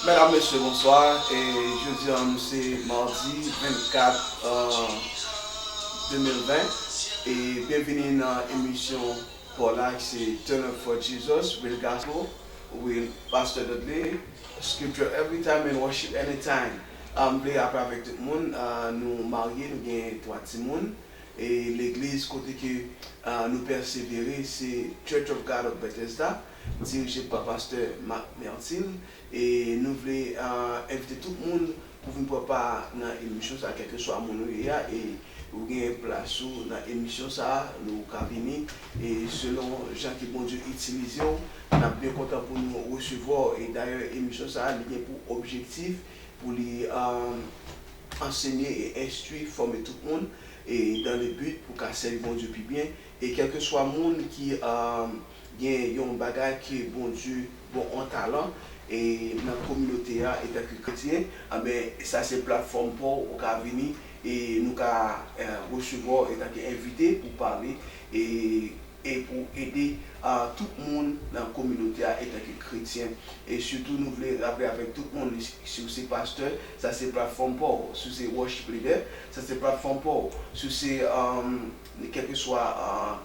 Mesdames, Messieurs, bonsoir. Et jeudi, nous c'est mardi 24 2020. Et bienvenue dans l'émission pour là, c'est Turn Up for Jesus with Gospel with Pastor Dudley. Scripture every time and worship anytime. Voulez après avec tout le monde, nous mariés, nous avons trois petits monde. Et l'église, côté que nous persévérer, c'est Church of God of Bethesda, dirigé par Pasteur Marc Mertil. Et nous voulons inviter tout le monde pour venir préparer dans l'émission, quel que soit mon et vous avez place dans l'émission, nous venir et selon gens qui bon Dieu utilise, nous sommes bien content pour nous recevoir. Et d'ailleurs, l'émission, ça a pour objectif pour les enseigner et instruire, former tout le monde et dans le but pour casser le bon Dieu plus bien. Et quel que soit le monde qui a un bagage qui est bon Dieu, bon en talent, et dans la communauté et tant que chrétien, ça c'est plateforme pour venir et nous recevoir et tant invité pour parler et pour aider tout le monde dans la communauté et tant que chrétien. Et surtout, nous voulons rappeler avec tout le monde, sur ces pasteurs, ça c'est plateforme pour, sur ces worship leaders, ça c'est plateforme pour, sur ces, quel que soit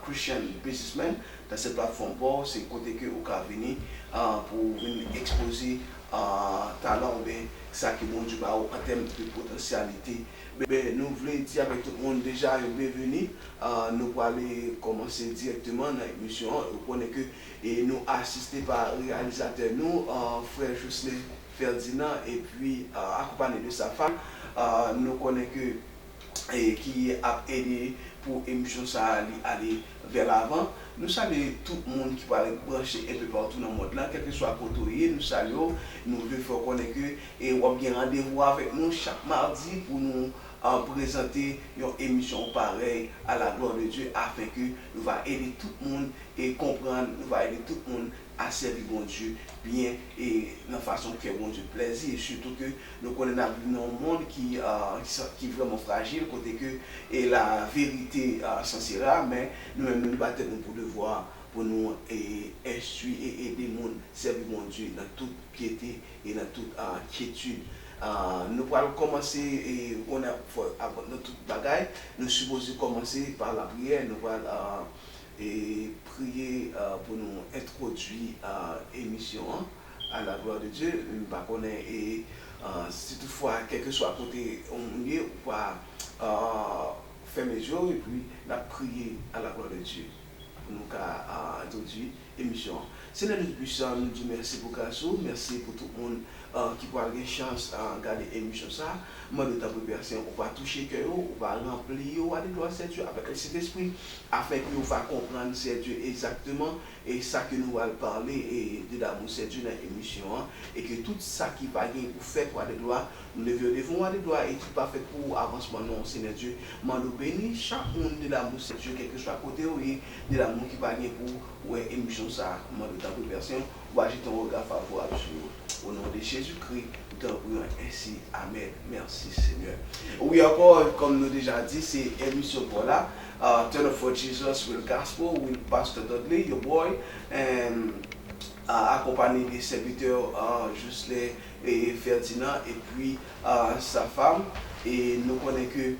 Christian businessmen, dans cette plateforme pour, c'est côté que vous pouvez venir pour venir exposer talent, ça qui est bon Dieu en termes de potentialité. Nous voulons dire avec tout le monde déjà bienvenue. Nous allons aller commencer directement dans l'émission. Vous connaissez que nous assistés par le réalisateur, nous, frère Jocelyn Ferdinand, et puis accompagné de sa femme. Nous connaissons que qui a aidé pour l'émission ça aller vers l'avant. Nous saluons tout le monde qui va aller brancher un peu partout dans le monde là, quel que soit côté, nous saluons, nous voulons faire connaître que et on a bien rendez-vous avec nous chaque mardi pour nous présenter une émission pareille à la gloire de Dieu afin que nous va aider tout le monde et comprendre, nous va aider tout le monde à servir bon Dieu bien et de la façon qui fait bon Dieu plaisir. Et surtout que nous connaissons un monde qui est vraiment fragile, côté que et la vérité s'en mais nous-mêmes nous battons pour devoir pour nous instruire et aider le monde servir bon Dieu dans toute piété et dans toute quiétude. Nous allons commencer et on a avant notre bagaille, nous supposons commencer par la prière. Nous allons prier pour nous introduire à l'émission à la gloire de Dieu. Nous et si toutefois quel que soit côté on est ou pas faire mes jours et puis la prier à la gloire de Dieu pour nous introduire l'émission. Seigneur nous puissant, nous disons merci pour Kassou, merci pour tout le monde qui peut avoir une chance à regarder l'émission. Moi, de ta personne, on va toucher que on va remplir, on va dire c'est Dieu avec cet esprit afin que nous va comprendre c'est Dieu exactement et ça que nous allons parler et de l'amour c'est Dieu dans l'émission et que tout ça qui va gagner pour faire pour des droits, nous lever devant des droits et tout pas fait pour avancement non Seigneur Dieu. Moi nous bénis chaque monde de l'amour c'est Dieu quel que soit côté et de l'amour qui va gagner pour ouais émission ça. Moi de ta personne, on va jeter un regard favorable sur au nom de Jésus-Christ. Nous t'en prions ainsi. Amen. Merci Seigneur. Oui, encore, comme nous déjà dit, c'est émission pour là. Turn Up for Jesus with Gospel with Pastor Dudley, your boy, and accompagné des serviteurs Jocelyn et Ferdinand et puis sa femme. Et nous connaissons que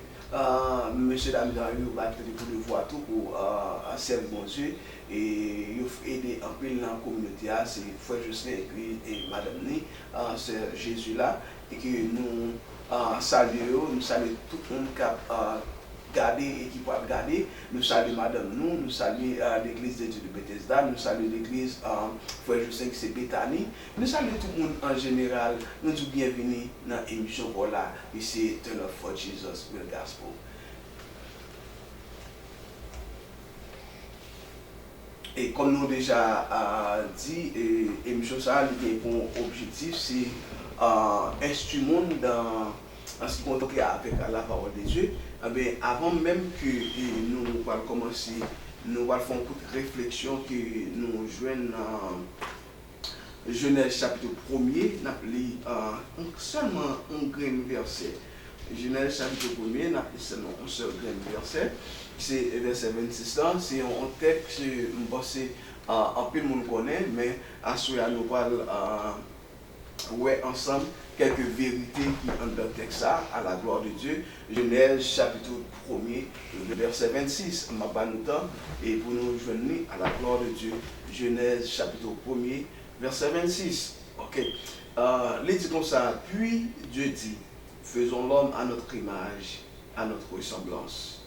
Monsieur Damien va être pour le voir tout pour servir mon Dieu. Et il faut aider un peu dans la communauté, c'est Frère Jocelyn et puis Madame Ni, c'est Jésus là, et que nous saluons, nous saluons tout le monde qui a gardé et qui peut garder, nous saluons Madame nous saluons l'église de Dieu de Bethesda, nous saluons l'église Frère Jocelyn qui c'est Bethany, nous saluons tout le monde en général, nous disons bienvenue dans l'émission voilà, ici Turn Up for Jesus with Gospel. Et comme nous déjà dit, l'émission ça a pour objectif, c'est instrument en ce qui compte avec la parole de Dieu. Avant même que nous allons commencer, nous allons faire une petite réflexion que nous joignons dans Genèse chapitre 1er, nous avons seulement un grand verset. Genèse chapitre 1er, nous avons seulement un seul grand verset. C'est verset 26 là, c'est un texte que un peu de monde connaît, mais à ce nous parle ouais ensemble quelques vérités qui ont dans le texte à la gloire de Dieu. Genèse chapitre 1er, le verset 26. Ma pas nous temps et pour nous joindre à la gloire de Dieu. Genèse chapitre 1er, verset 26. Ok. Il dit comme ça, puis Dieu dit, faisons l'homme à notre image, à notre ressemblance,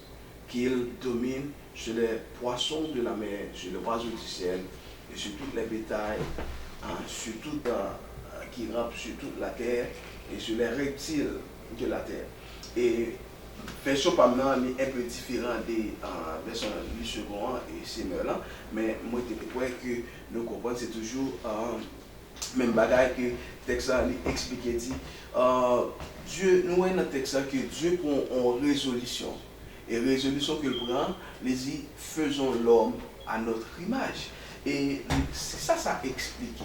qu'il domine sur les poissons de la mer, sur les oiseaux du ciel, et sur toutes les bétails, sur tout qui rampe sur toute la terre, et sur les reptiles de la terre. Et version pas maintenant est un peu différent des versions du second et c'est là, mais moi je crois que nous comprenons c'est toujours même bagaille que le texte a expliqué dit Dieu nous est dans le texte que Dieu prend en résolution et résolution qu'il prend les dit faisons l'homme à notre image et c'est ça expliqué.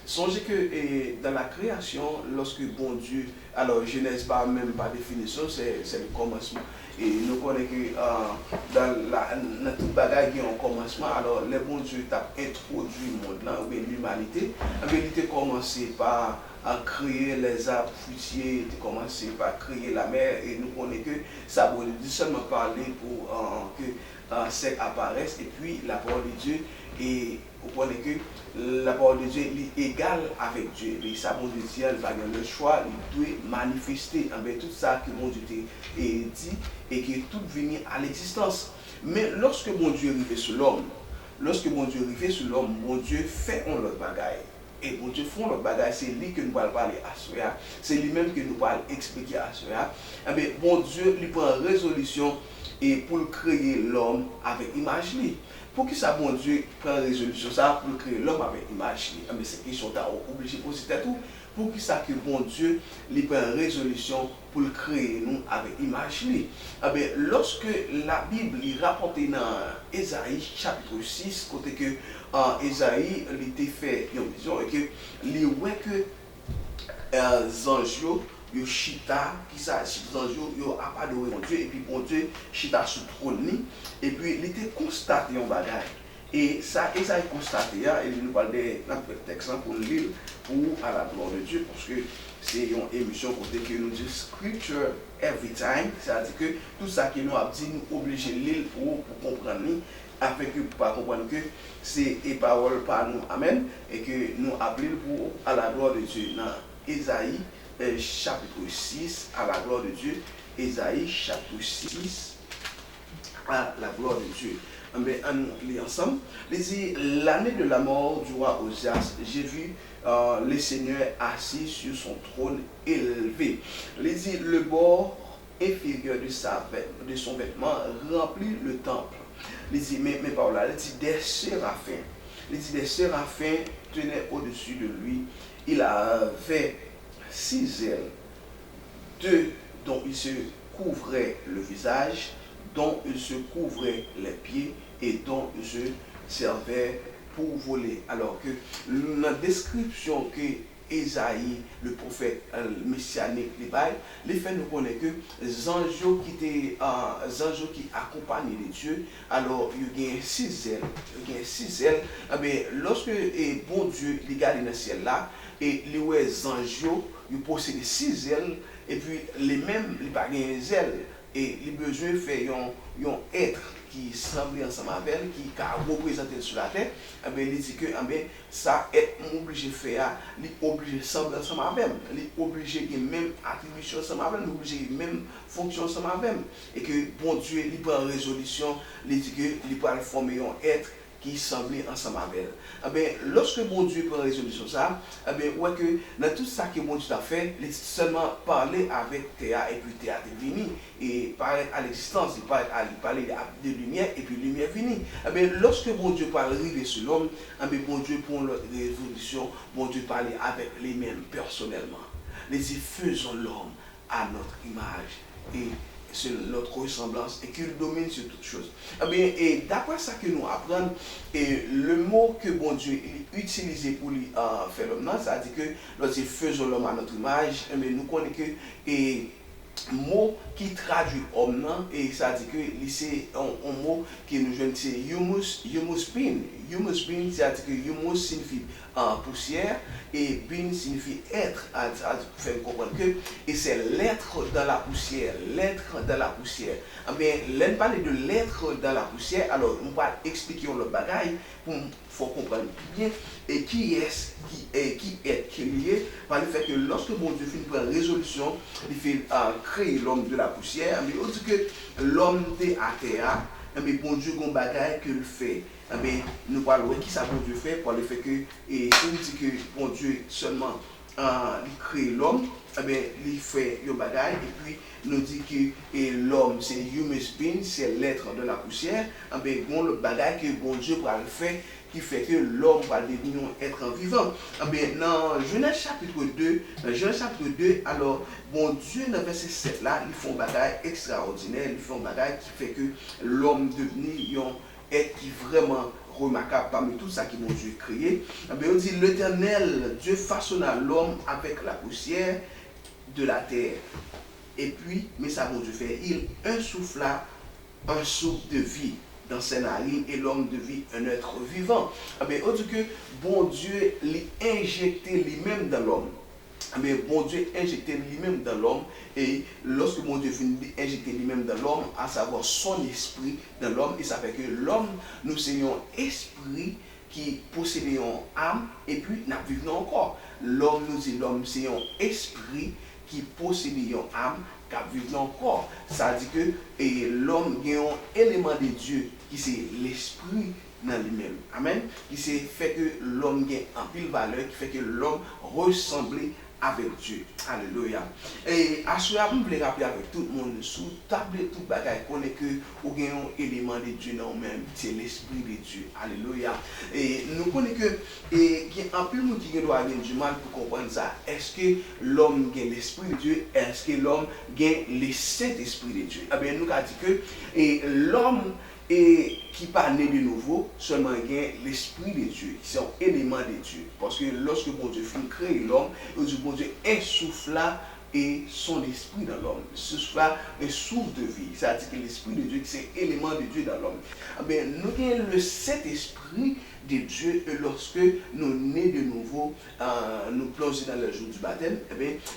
Songez que dans la création, lorsque bon Dieu, alors Genèse pas même par définition, c'est le commencement. Et nous connaissons que dans tout bagaille qui est en commencement, alors le bon Dieu t'a introduit le monde là, ou bien l'humanité. En vérité, commencé par créer les arbres fruitiers, commencé par créer la mer, et nous connaissons que ça veut dire seulement parler pour que c'est apparaisse, et puis la parole de Dieu et vous comprenez que la parole de Dieu est égale avec Dieu. Et ça, bon Dieu, il va avoir le choix, il doit manifester avec tout ça que mon Dieu dit et que tout vient à l'existence. Mais lorsque mon Dieu arrive sur l'homme, mon Dieu fait un autre bagaille. Et mon Dieu fait un autre bagaille, c'est lui que nous allons parler à cela. C'est lui-même que nous allons expliquer à cela. Mais bon Dieu, il prend résolution et pour créer l'homme avec image. Pour que ça, bon Dieu, prend résolution ça pour créer l'homme avec image. Mais c'est question obligé de poser tout. Pour que ça, que bon Dieu, il prend résolution pour créer nous avec image. Lorsque la Bible est rapportée dans Ésaïe chapitre 6, côté que Ésaïe était fait une vision et que il voit que les anges yo chita qui ça les anges yo a adoré mon Dieu et puis bon Dieu chita sur trône et puis il était constaté un bagage et ça est constaté et il nous parle de texte pour lire pour à la gloire de Dieu parce que c'est une émission côté que nous dit scripture every time, c'est-à-dire que tout ça que nous a dit nous obligé de lire pour comprendre afin que pour pas comprendre que c'est une parole par nous amen et que nous appelons pour à la gloire de Dieu dans Ésaïe chapitre 6 à la gloire de Dieu. Ésaïe chapitre 6 à la gloire de Dieu. Mais on lit ensemble. L'année de la mort du roi Osias, j'ai vu le Seigneur assis sur son trône élevé. Le bord inférieur de son vêtement remplit le temple. Mais par là, des séraphins. Des séraphins tenaient au-dessus de lui. Il avait 6 ailes, 2 dont il se couvrait le visage, dont il se couvrait les pieds et dont il se servait pour voler. Alors que la description que Ésaïe, le prophète messianique, les fait nous connaître que les anges qui accompagnent les dieux, alors il y a 6 ailes. Mais lorsque bon Dieu regarde dans le ciel là, et les anges, ils possèdent 6 ailes, et puis les mêmes, ils n'ont pas des ailes, et les besoins fait un être qui semble ensemble avec elle, qui a représenté sur la terre, il dit que ça est obligé de faire, il est obligé de sembler ensemble avec elle, il est obligé de même attribution ensemble avec elle, il est obligé de même fonction ensemble avec elle, et que bon Dieu, il prend résolution, il dit qu'il peut former un être qui semblait ensemble avec elle. Lorsque bon Dieu prend résolution ça, ouais que dans tout ça que bon Dieu a fait, il seulement parler avec Théa et puis Théa est venu et parler à l'existence, il parler de lumière et puis lumière venue. Lorsque bon Dieu parle arriver sur l'homme, bon Dieu prend la résolution, bon Dieu parle avec les mêmes personnellement. Les faisons l'homme à notre image et c'est notre ressemblance et qu'il domine sur toutes choses. Et d'après ça que nous apprenons, le mot que bon Dieu utilisé pour faire l'homme, c'est-à-dire que lorsqu'il faisons l'homme à notre image, nous connaissons que mot qui traduit homme et ça dit que c'est un mot qui nous joint c'est humus bin. Humus bin c'est-à-dire que humus signifie poussière et bin signifie être, à faire comprendre que et c'est l'être dans la poussière, l'être dans la poussière. Mais l'on parle de l'être dans la poussière, alors on va expliquer le bagage pour faut comprendre bien et qui est lié par le fait que lorsque mon Dieu fait une résolution, il fait créer l'homme de la poussière, mais on dit que l'homme est à terre, mais bon Dieu a un bagage qu'il fait. Mais nous parlons qui ça bon Dieu fait par le fait que et on dit que bon Dieu seulement il crée l'homme, il fait un bagage et puis nous dit que l'homme c'est humus being, c'est l'être de la poussière, bon le bagage que bon Dieu va le faire qui fait que l'homme va devenir un être vivant. Dans Genèse chapitre 2, alors, bon Dieu, dans verset 7 là, il fait un bagage extraordinaire, il fait un bagage qui fait que l'homme devenir un être qui vraiment remarquable parmi tout ça qui mon Dieu créé. On dit l'Éternel, Dieu façonna l'homme avec la poussière de la terre. Et puis, mais ça mon Dieu fait, il insuffla un souffle de vie dans ses narines et l'homme devient un être vivant. On dit que bon Dieu l'a injecté lui-même dans l'homme. Bon Dieu injecté lui-même dans l'homme et lorsque bon Dieu finit injecter lui-même dans l'homme, à savoir son esprit dans l'homme, et ça fait que l'homme, nous sommes esprit qui possède une âme et puis nous vivons encore. L'homme nous dit l'homme c'est un esprit qui possède une âme qui vit encore. Ça dit que l'homme a un élément de Dieu qui c'est l'esprit dans lui-même. Amen. Qui c'est fait que l'homme a un pile valeur, qui fait que l'homme ressemble avec Dieu. Alléluia. Et à ce moment, je voulais rappeler avec tout le monde, sous table tout bagage, qu'on est que ou gagne un élément de Dieu dans nous-mêmes, c'est l'esprit de Dieu. Alléluia. Et nous connaissons que il y a un peu de monde qui doit avoir du mal pour comprendre ça. Est-ce que l'homme gagne l'esprit de Dieu? Est-ce que l'homme gagne le Saint-Esprit de Dieu? Eh bien, nous avons dit que l'homme et qui pas né de nouveau, seulement gagne l'esprit de Dieu, c'est un élément de Dieu. Parce que lorsque bon Dieu finit créer l'homme, bon Dieu insuffla et son esprit dans l'homme. Souffla un souffle de vie. C'est-à-dire que l'esprit de Dieu, c'est un élément de Dieu dans l'homme. Nous avons le Saint-Esprit de Dieu et lorsque nous nés de nouveau, nous plongeons dans le jour du baptême,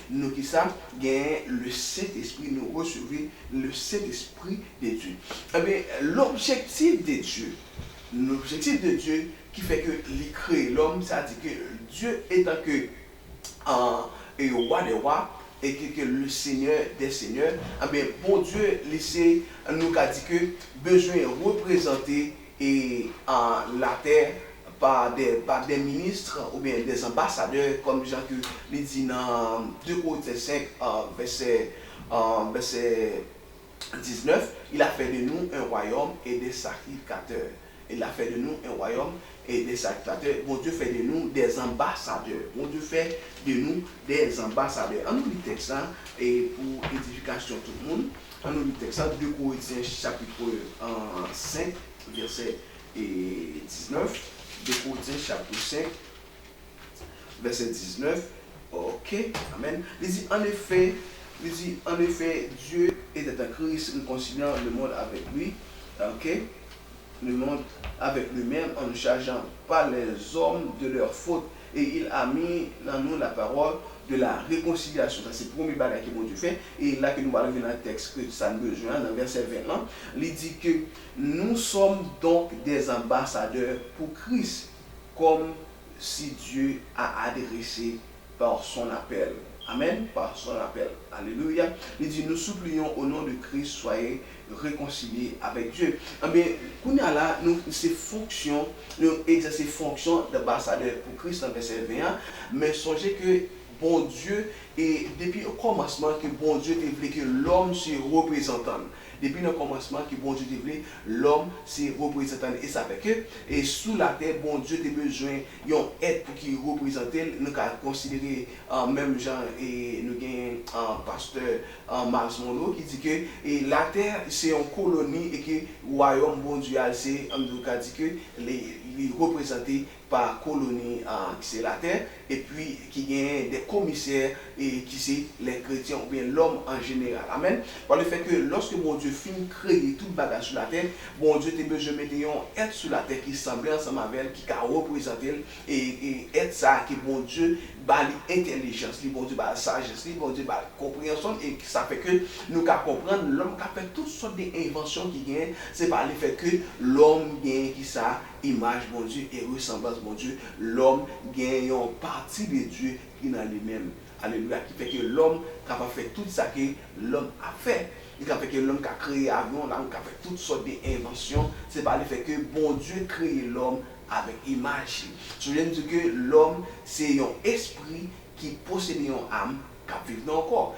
nous qui ça, gagnons le Saint-Esprit, nous recevons le Saint-Esprit de Dieu. L'objectif de Dieu qui fait que il crée l'homme, c'est-à-dire que Dieu étant que roi des rois et que le Seigneur des seigneurs, bon Dieu nous a dit que besoin représenter la terre par des ministres ou bien des ambassadeurs comme Jean que il dit dans 2 Corinthiens 5 verset 19, il a fait de nous un royaume et des sacrificateurs. Il a fait de nous un royaume et des sacrificateurs. Bon Dieu fait de nous des ambassadeurs. Bon Dieu fait de nous des ambassadeurs. On nous lit le texte et pour édification tout le monde. On nous lit le texte 2 Corinthiens chapitre 5 verset 19. 2 Corinthiens chapitre 5 verset 19. Ok, amen. Il dit en effet, Dieu était en Christ, nous conciliant le monde avec lui. Ok, le monde avec lui-même en ne chargeant pas les hommes de leurs fautes. Et il a mis dans nous la parole de la réconciliation. Ça, c'est le premier bagage que mon Dieu fait. Et là que nous allons dans le texte que ça nous besoin, dans le verset 20, il dit que nous sommes donc des ambassadeurs pour Christ, comme si Dieu a adressé par son appel. Amen, par son appel. Alléluia. Il dit, nous supplions au nom de Christ, soyez réconciliés avec Dieu. Mais, là, nous, ces fonctions, nous exerçons fonctions d'ambassadeur pour Christ dans le verset 21, mais songez que bon Dieu, et depuis le commencement, que bon Dieu voulait que l'homme soit représentant. Depuis le commencement, que bon Dieu voulait l'homme soit représentant. Et ça fait que, et sous la terre, bon Dieu a besoin d'un être qui représente. Nous avons considéré, même Jean, et nous avons un pasteur, Mars Monroe, qui dit que la terre, c'est une colonie et que le royaume, bon Dieu, c'est, nous avons dit que les représenter par colonie qui c'est la terre, et puis qui gagne des commissaires et qui c'est les chrétiens ou bien l'homme en général. Amen. Par le fait que lorsque mon Dieu finit créer tout le bagage sur la terre, bon Dieu t'a besoin de mettre un être sur la terre qui semblait ensemble avec elle, qui a représenté et être ça qui bon Dieu bah l'intelligence, bon Dieu bah la sagesse, bon Dieu bah la compréhension, et ça fait que nous qu'à comprendre l'homme qui a fait toutes sortes d'inventions qui gagnent, c'est par le fait que l'homme gagne qui ça image mon Dieu et ressemblance mon Dieu, l'homme gagne une partie de Dieu qui dans lui-même. Alléluia, qui fait que l'homme qui a fait tout ça que l'homme a fait. Il a fait que l'homme qui a créé l'avion, l'homme qui a fait toutes sortes d'inventions, c'est par le fait que bon Dieu crée l'homme avec image. Je viens de dire que l'homme, c'est un esprit qui possède une âme qui vit dans le corps.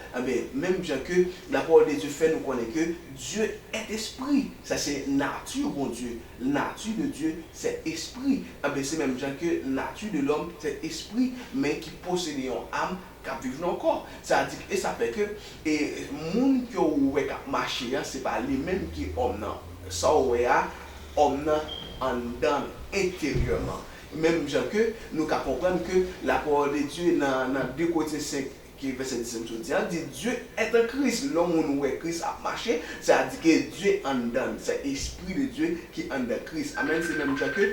Même bien que la parole de Dieu fait nous connaître que Dieu est esprit. Ça c'est nature, bon Dieu. La nature de Dieu, c'est esprit. C'est même bien que la nature de l'homme, c'est esprit, mais qui possède une âme qui vivent dans le corps. Ça dit, et ça fait que les gens qui ont marché, ce n'est pas les mêmes qui ont ça homme en dedans intérieurement. Même gens que nous comprenons que la parole de Dieu dans 2 Corinthiens 5 qui est verset 10 dit Dieu est un Christ. L'homme où Christ a marché, ça dit que Dieu en dedans, c'est l'esprit de Dieu qui est en dedans Christ. Amen. C'est même gens que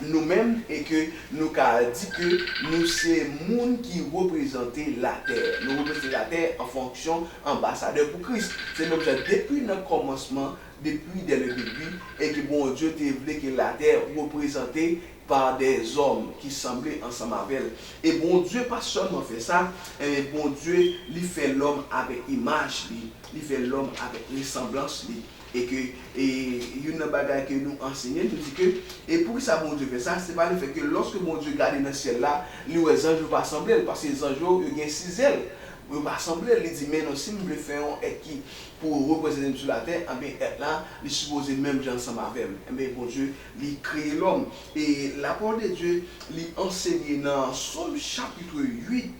nous-mêmes et que nous avons dit que nous sommes les gens qui représentent la terre. Nous représentons la terre en fonction ambassadeur pour Christ. C'est même depuis le commencement, depuis dès le début, et que bon Dieu t'a voulu que la terre représentée par des hommes qui semblaient ensemble avec elle. Et bon Dieu pas seulement fait ça, mais bon Dieu lui fait l'homme avec image, lui fait l'homme avec ressemblance. Et que une bagaille que nous enseignons, nous dit que, et pour ça mon Dieu fait ça, c'est pas le fait que lorsque mon Dieu regarde dans le ciel là, les anges ne vont pas sembler, parce que les anges ils ont 6 ailes. Ils ne vont pas sembler, ils disent, mais non, si nous le faisons et qui pour représenter sur la terre, être là, ils supposent même gens ensemble avec eux. Mais bon Dieu, il crée l'homme. Et la parole de Dieu, il enseigne dans Psaume chapitre 8,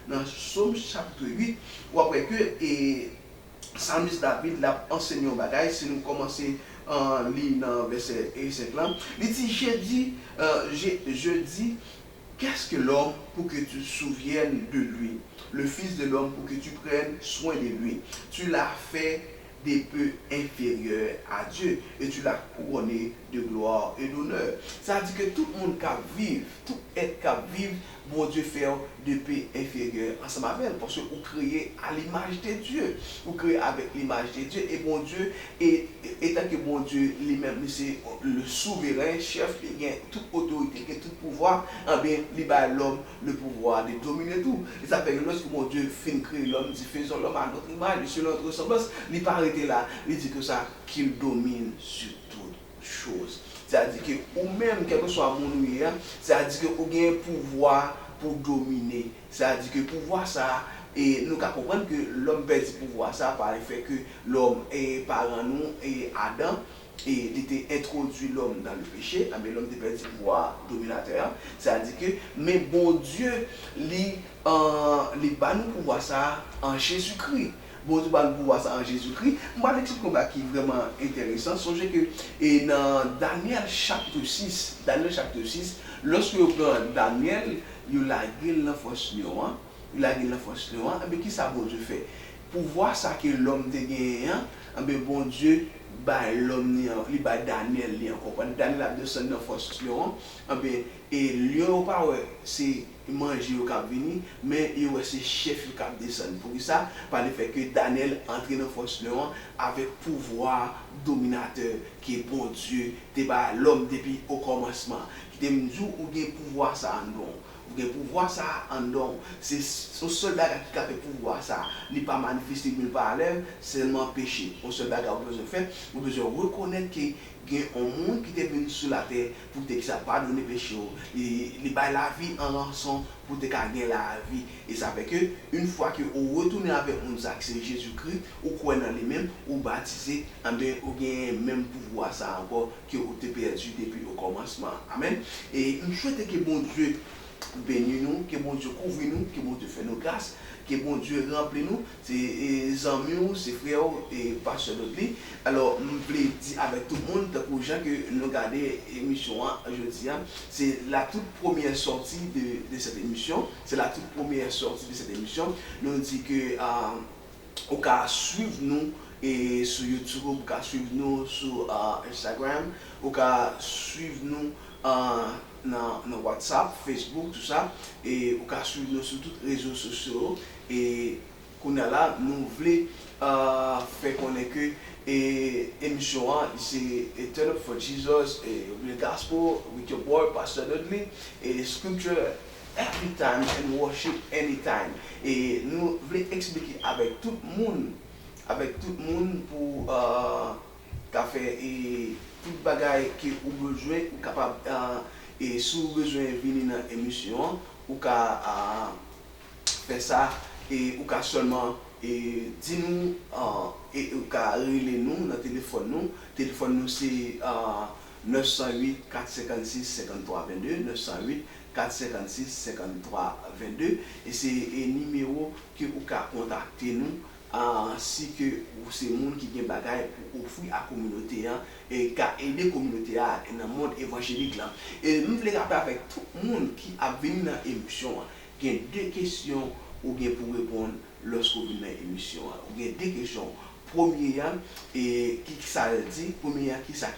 dans Psaume chapitre 8, où après que, et Psalmiste David l'a enseigné au bagage. Si nous commençons en ligne dans verset 5 là, il dit, je dis, qu'est-ce que l'homme pour que tu te souviennes de lui? Le Fils de l'homme pour que tu prennes soin de lui. Tu l'as fait des peu inférieur à Dieu et tu l'as couronné de gloire et d'honneur. Ça dit que tout le monde qui vit, tout être qui vit, bon Dieu fait de peu inférieur ensemble avec elle, parce que vous créez à l'image de Dieu, vous créez avec l'image de Dieu, et bon Dieu, étant que bon Dieu lui-même, c'est le souverain chef, il a toute autorité, il a tout pouvoir, il a l'homme le pouvoir de dominer tout. Et ça fait que lorsque mon Dieu finit créer l'homme, il dit faisons l'homme à notre image, sur notre ressemblance, il pas arrêté là, il dit que ça, qu'il domine sur toutes choses. C'est-à-dire que, ou même, quel que soit mon ouïe, c'est-à-dire que vous avez un pouvoir pour dominer. C'est-à-dire que pouvoir ça, et nous comprenons que l'homme perd ce pouvoir ça par le fait que l'homme est parent nous et Adam, et il était introduit l'homme dans le péché, mais l'homme a perdu le pouvoir dominateur. C'est-à-dire que, mais bon Dieu, il bat nous pouvoir ça en Jésus-Christ. Bon Dieu va nous pouvoir ça en Jésus-Christ. Je vais l'expliquer un qui est vraiment intéressant. Songez que dans Daniel chapitre 6, lorsque vous prenez Daniel, il a gagné la force lion, mais qui ça bon Dieu fait? Pour voir ça que l'homme a gagné, bon Dieu, l'homme, il bat Daniel, Daniel a descendu dans force lion, et lion, c'est manger au cap vini, mais il y a ces chefs qui cap descendre. Pour ça, par le fait que Daniel entre dans force lion avec pouvoir dominateur qui est bon Dieu, l'homme depuis au commencement, qui te dit où il y a pouvoir ça en don. Vous avez pouvoir ça en don. C'est son soldat qui a fait pouvoir ça. Il n'est pas manifesté nulle part à l'air, seulement péché. Un soldat qui a besoin de faire, vous avez besoin de reconnaître qu'il y a un monde qui est venu sur la terre pour que ça pardonne les péchés. Il bat la vie en rançon pour te gagner la vie. Et ça fait que une fois que vous retournez avec nous accès Jésus-Christ, vous croyez dans les mêmes, vous baptisez, vous avez le même pouvoir ça encore que vous avez perdu depuis le commencement. Amen. Et une chose que bon Dieu bénisse nous, que bon Dieu couvre nous, que bon Dieu fait nous grâce, que bon Dieu remplit nous, c'est amis, c'est frères et pasteur Dudley. Alors, je voulais dire avec tout le monde, pour gens que nous regardons l'émission aujourd'hui, c'est la toute première sortie de cette émission, c'est la toute première sortie de cette émission. Nous dit que vous pouvez suivre nous et sur YouTube, vous pouvez suivre nous sur Instagram, vous pouvez suivre nous dans WhatsApp, Facebook, tout ça, et vous pouvez suivre nous sur tous les réseaux sociaux. Et qu'on a là, nous voulons faire connaître que l'émission c'est Turn Up for Jesus et the Gospel with your boy Pastor Dudley et Scripture every time and worship anytime. Et nous voulons expliquer avec tout le monde pour faire tout bagage qui ou besoin ou capable et si vous besoin venir dans l'émission ou faire ça et ou seulement et dis-nous et ou relais nous dans téléphone nous c'est 908 456 53 22 908 456 53 22 et c'est un numéro que vous pouvez contacter nous ainsi que c'est les gens qui ont des bagages pour offrir à la communauté et qui aider la communauté dans le monde évangélique. Et nous voulons rappeler avec tout le monde qui a venu dans l'émission, il y a deux questions pour répondre lorsque vous venez dans l'émission. Il y a deux questions. Première, et qui ça dit, première question.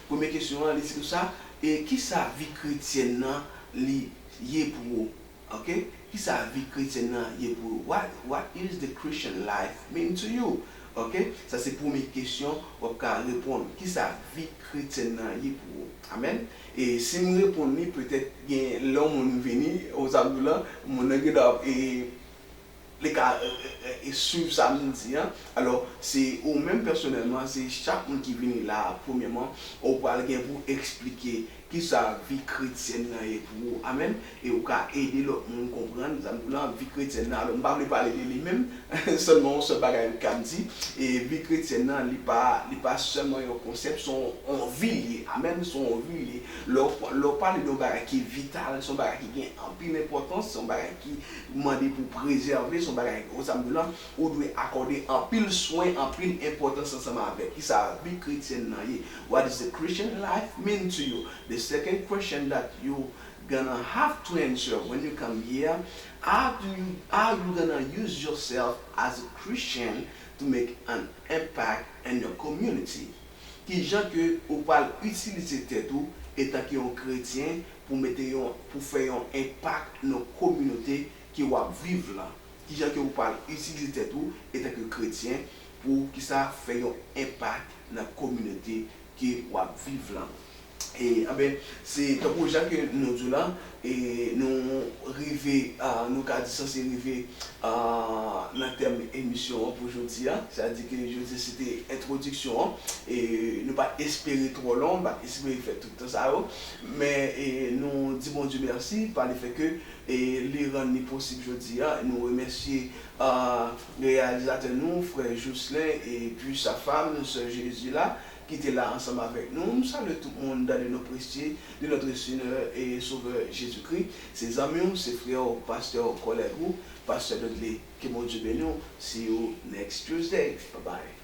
Première question, c'est tout ça. Et qui ça vie chrétienne liée pour vous? Ok? Qui ça vie chrétienne liée pour vous? What is the Christian life mean to you? Ok? Ça c'est la première question. Vous pouvez répondre. Qui ça vie chrétienne liée pour vous? Amen. Et si nous répondons, peut-être l'homme venu aux amis là, mon et les cas et suivre ça me dit alors c'est au même personnellement c'est chaque monde qui vient là premièrement on va pour expliquer qui sa vie chrétienne est pour vous. Amen. Et on va aider l'autre monde comprendre la vie chrétienne alors on va pas parler de lui-même seulement ce bagage comme dit et vie chrétienne n'est pas seulement un concept son en vie. Amen. Son en vie leur parler de bagage qui est vital, son bagage qui a en pile importance, son bagage qui demandé pour préserver son bagage aux amis là on doit accorder en pile soin en pile importance ensemble avec qui sa vie chrétienne est. What is the Christian life mean to you? The second question that you gonna have to answer when you come here, how you gonna use yourself as a Christian to make an impact in your community? Qui gens que vous parle utiliser tête ou étant qu'un chrétien pour faire un impact dans nos communautés qui va vivre là. Qui gens que vous parle utiliser tête ou étant que chrétien pour qui ça fait un impact dans la communauté qui va vivre là. Et c'est pour ça que nous disons là et nous arrivons nous avons censé arriver dans le terme émission pour aujourd'hui, c'est-à-dire que jeudi c'était introduction et nous pas espérer trop long, pas espérer faire tout ça, mais nous disons bon Dieu merci par le fait que les rendre possible aujourd'hui, nous remercions le réalisateur nous frère Jocelyn et puis sa femme sœur Jésus là qui était là ensemble avec nous. Nous saluons tout le monde dans nos précieux de notre Seigneur et Sauveur Jésus-Christ, ses amis, ses frères, pasteurs, collègues, pasteur Dudley. Que mon Dieu bénisse. See you next Tuesday. Bye bye.